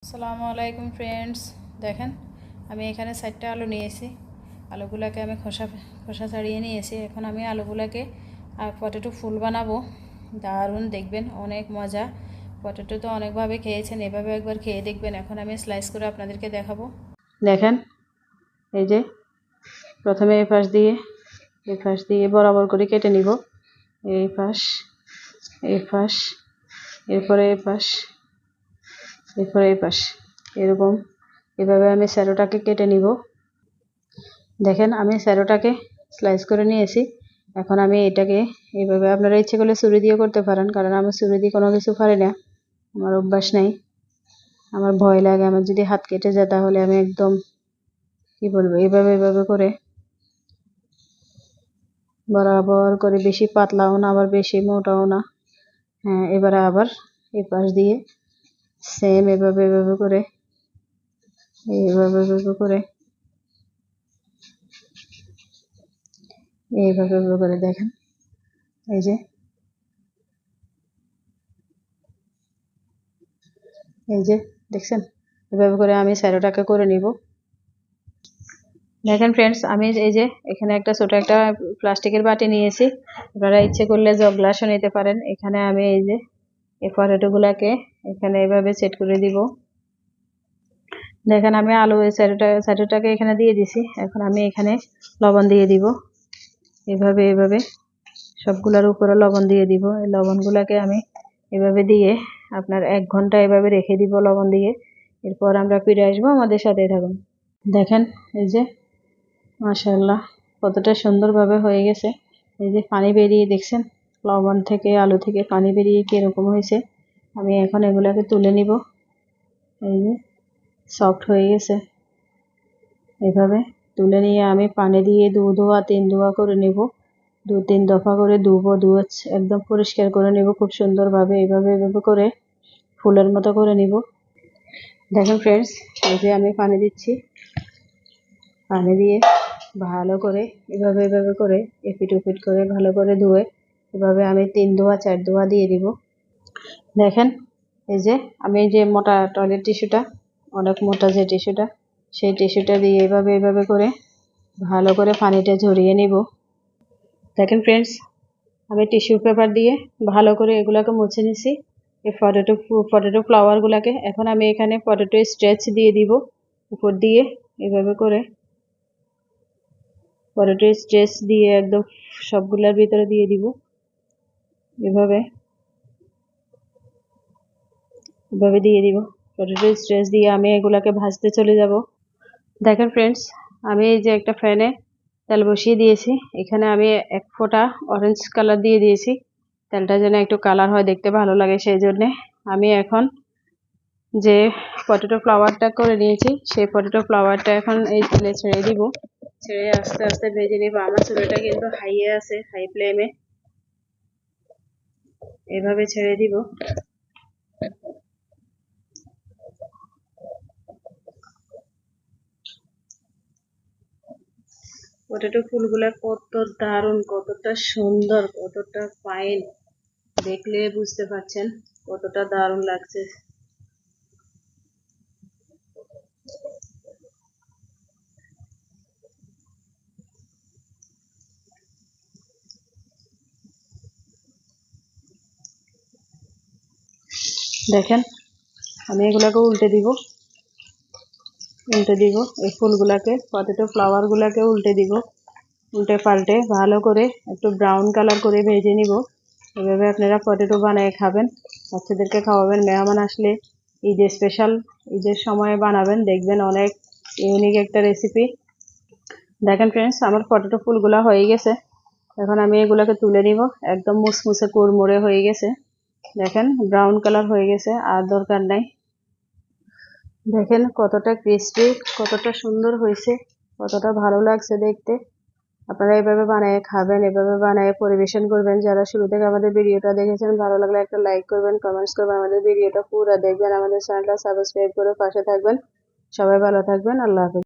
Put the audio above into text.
আসসালামু আলাইকুম ফ্রেন্ডস, দেখেন আমি এখানে 4টা আলু নিয়েছি। আলুগুলোকে আমি খোসা খোসা ছাড়িয়ে নিয়েছি। এখন আমি আলুগুলোকে পটেটো ফুল বানাবো। দারুণ, দেখবেন অনেক মজা। পটেটো তো অনেকভাবে খেয়েছেন, এভাবে একবার খেয়ে দেখবেন। এখন আমি স্লাইস করে আপনাদেরকে দেখাবো। দেখেন, এই যে প্রথমে এই পাশ দিয়ে বরাবর করে কেটে নিব। এই পাশ, এরপরে এই পাশ, এরকম এভাবে আমি স্যারোটাকে কেটে নিব। দেখেন আমি স্যারোটাকে স্লাইস করে নিয়েছি। এখন আমি এটাকে এইভাবে, আপনারা ইচ্ছে করলে ছুরি দিয়ে করতে পারেন, কারণ আমি ছুরি দিয়ে কোনো কিছু পারি না, আমার অভ্যাস নেই, আমার ভয় লাগে। আমার যদি হাত কেটে যায় তাহলে আমি একদম কি বলবো, এভাবে করে বরাবর করে, বেশি পাতলাও না আবার বেশি মোটাও না। হ্যাঁ, এবারে আবার এই পাশ দিয়ে সেম এভাবে করে এইভাবে করে দেখেন, এই যে দেখছেন, এভাবে করে আমি স্যারোটাকে করে নিব। দেখেন ফ্রেন্ডস, আমি এই যে এখানে ছোট একটা প্লাস্টিকের বাটি নিয়েছি। আপনারা ইচ্ছে করলে জগ গ্লাসও নিতে পারেন। এখানে আমি এই যে এই পটেটোগুলাকে এখানে এভাবে সেট করে দিব। দেখেন আমি আলু স্যারোটাকে এখানে দিয়ে দিছি। এখন আমি এখানে লবণ দিয়ে দিব। এভাবে সবগুলোর উপরে লবণ দিয়ে দিব। এই লবণগুলাকে আমি এভাবে দিয়ে আপনার 1 ঘন্টা এভাবে রেখে দিব লবণ দিয়ে। এরপর আমরা ফিরে আসবো, আমাদের সাথে থাকুন। দেখেন এই যে মাশাআল্লাহ কতটা সুন্দরভাবে হয়ে গেছে। এই যে পানি বেরিয়ে, দেখছেন লবণ থেকে, আলু থেকে পানি বেরিয়ে কিরকম হয়েছে। আমি এখন এগুলাকে তুলে নিব। এই যে সফট হয়ে গেছে। এভাবে তুলে নিয়ে আমি পানি দিয়ে 2 ধোয়া 3 ধোয়া করে নিব। 2-3 দফা করে ধুবো, ধুয়ে একদম পরিষ্কার করে নিব খুব সুন্দরভাবে। এভাবে করে ফুলের মতো করে নিব। দেখেন ফ্রেন্ডস, এই যে আমি পানি দিচ্ছি। পানি দিয়ে ভালো করে এভাবে করে এপিট ওপিট করে ভালো করে ধুয়ে এভাবে আমি 3 ধোয়া 4 ধোয়া দিয়ে দিব। দেখেন এই যে আমি যে মোটা টয়লেট টিস্যুটা, অনেক মোটা যে টিস্যুটা, সেই টিস্যুটা দিয়ে এভাবে করে ভালো করে পানিটা ঝরিয়ে নিব। দেখেন ফ্রেন্ডস, আমি টিস্যু পেপার দিয়ে ভালো করে এগুলাকে মুছে নিছি, এই পটেটো ফ্লাওয়ারগুলোকে। এখন আমি এখানে পটেটো স্ট্রেচ দিয়ে দিব উপর দিয়ে। এভাবে করে পটেটো স্ট্রেচ দিয়ে একদম সবগুলোর ভিতরে দিয়ে দিব। এভাবে দিয়ে দিব। পটেটো স্ট্রেচ দিয়ে আমি এগুলাকে ভাজতে চলে যাব। দেখেন ফ্রেন্ডস, আমি এই যে একটা ফ্যানে তেল বসিয়ে দিয়েছি। এখানে আমি 1 ফোঁটা অরেঞ্জ কালার দিয়ে দিয়েছি। তেলটা যেন একটু কালার হয়, দেখতে ভালো লাগে, সেই জন্যে। আমি এখন যে পটেটো ফ্লাওয়ারটা করে নিয়েছি, সেই পটেটো ফ্লাওয়ারটা এখন এই তেলে ছেড়ে দিব। ছেড়ে আস্তে আস্তে ভেজে নিব। আমার চুলাটা কিন্তু হাইয়ে আছে, হাই ফ্লেমে। এভাবে ছেড়ে দিব। পটেটো ফুলগুলা কত দারুণ, কতটা সুন্দর, কতটা ফাইন, দেখলে বুঝতে পারছেন কতটা দারুণ লাগছে। দেখেন আমি এগুলাকে উল্টে দিব। এই ফুলগুলাকে, পটেটো ফ্লাওয়ারগুলাকে উল্টে দিব। উল্টে পাল্টে ভালো করে একটু ব্রাউন কালার করে ভেজে নিব। এভাবে আপনারা পটেটো বানিয়ে খাবেন, বাচ্চাদেরকে খাওয়াবেন। মেহমান আসলে ঈদের স্পেশাল, ঈদের সময় বানাবেন, দেখবেন অনেক ইউনিক একটা রেসিপি। দেখেন ফ্রেন্ডস, আমার পটেটো ফুলগুলা হয়ে গেছে। এখন আমি এগুলাকে তুলে নিব। একদম মুসমুসে কুড়মুড়ে হয়ে গেছে। দেখেন ব্রাউন কালার হয়ে গেছে, আর দরকার নাই। দেখেন কতটা ক্রিস্পি, কতটা সুন্দর হয়েছে, কতটা ভালো লাগছে দেখতে। আপনারা এভাবে বানিয়ে খাবেন, এভাবে বানিয়ে পরিবেশন করবেন। যারা শুরু থেকে আমাদের ভিডিওটা দেখেছেন, ভালো লাগলে একটা লাইক করবেন, কমেন্টস করবেন, আমাদের ভিডিওটা পুরো দেখবেন, আমাদের চ্যানেলটা সাবস্ক্রাইব করে পাশে থাকবেন। সবাই ভালো থাকবেন। আল্লাহ হাফেজ।